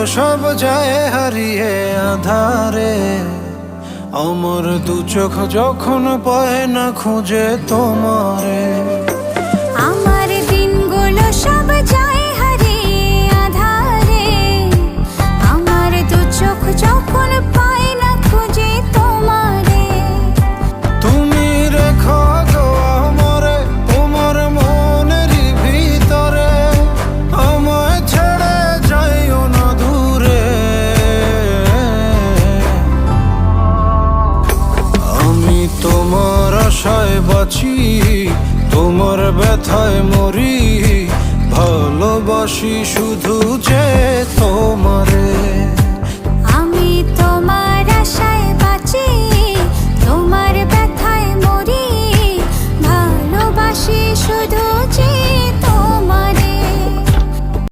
সব যায় হারিয়ে আধারে, আমার দু চোখ যখন পায় না খুঁজে তোমারে। আমার দিনগুলো সব যায় হারিয়ে আধারে, আমার দু চোখ যখন পায় না খুঁজে তোমারে। তুমি রেখো গো আমারে তোমার মনেরই ভিতরে, আমায় ছেড়ে যাইও না দূরে। আমি তোমার আশায় বাঁচি, তোমার ব্যথায় মরি, ভালোবাসি শুধু যে তোমারে।